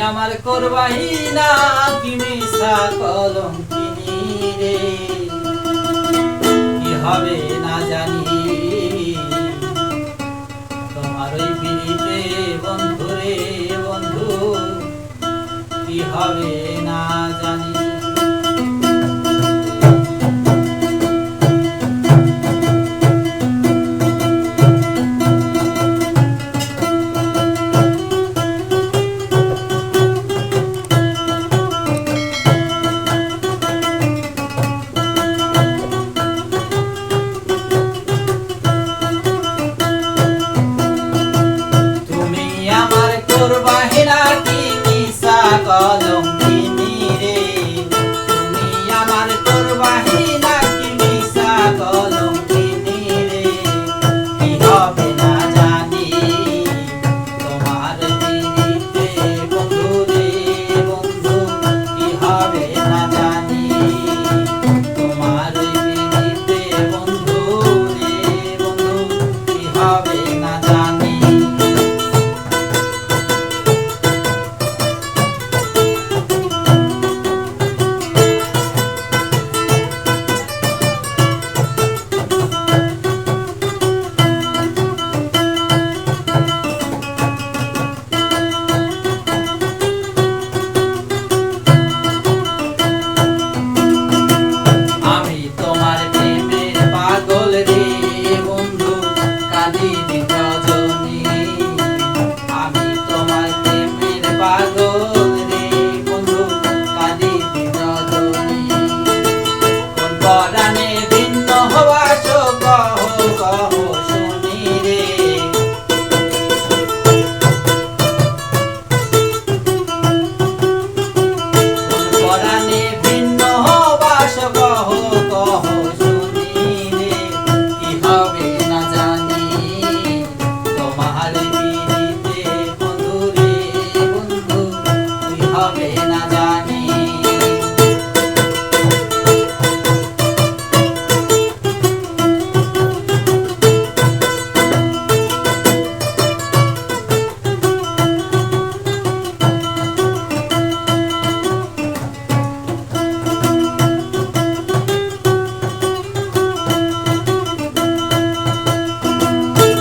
আমার করবাহি না কি মিশা কলঙ্কিনী রে, কি হবে না জানি তোমার ওই পিড়িতে বন্ধু রে বন্ধু, কি হবে না জানি। করবাহিনা কি মিশা কলঙ্কিনী রে, তুমি আমার করবাহিনা কি মিশা কলঙ্কিনী রে, কি হবে না জানি তোমার পিড়িতে বন্ধু রে বন্ধু, কি হবে না জানি তোমার পিড়িতে বন্ধু রে বন্ধু, কি হবে না জানি।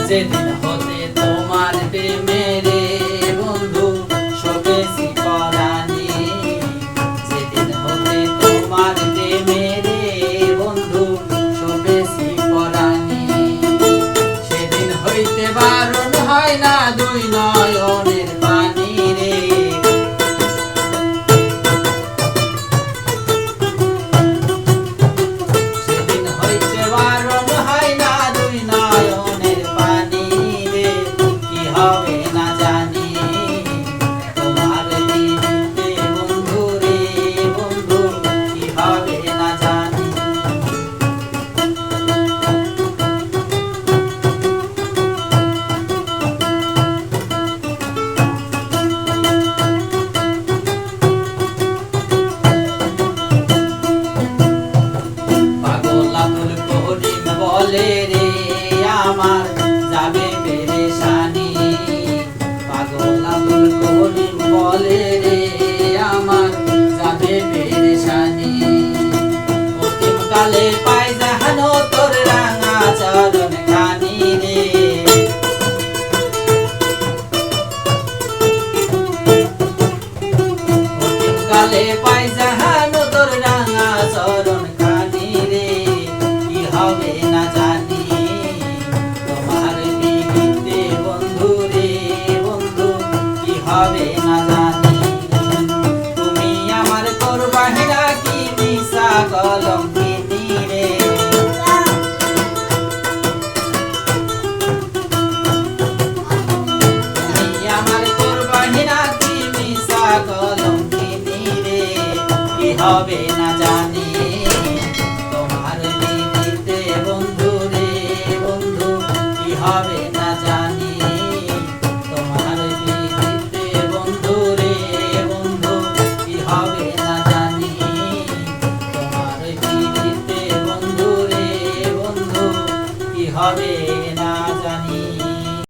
যেদিন হতে তোমার প্রেমেরে বন্ধু শোকেছি পরাণী, যেদিন হতে তোমার প্রেমেরে বন্ধু শোকেছি পরাণী, সেদিন হইতে বারণ হয় না দুই নয়নের পানি রে, সেদিন হইতে বারণ হয় না দুই নয়নের পানি, কি হবে না জানি তোমার পিড়িতে বন্ধু রে বন্ধু, কি হবে না জানি। পাগল আব্দুল করিম বলে রে আমার যাবে পেরেশানি, পাগল আব্দুল করিম বলে রে আমার যাবে পেরেশানি, অন্তিম কালে পাই জাহানো তোর রাঙা চরণ খানি রে, অন্তিম কালে পাই জাহানো তোর রাঙা চরণ খানি রে, কি হবে না জানি তোমার পিড়িতে বন্ধু রে বন্ধু, কি হবে না জানি। তুমি আমার করবাহিনা কি মিশা কলঙ্কিনী রে, তুমি আমার করবাহিনা কি মিশা কলঙ্কিনী রে, কি হবে না জানি।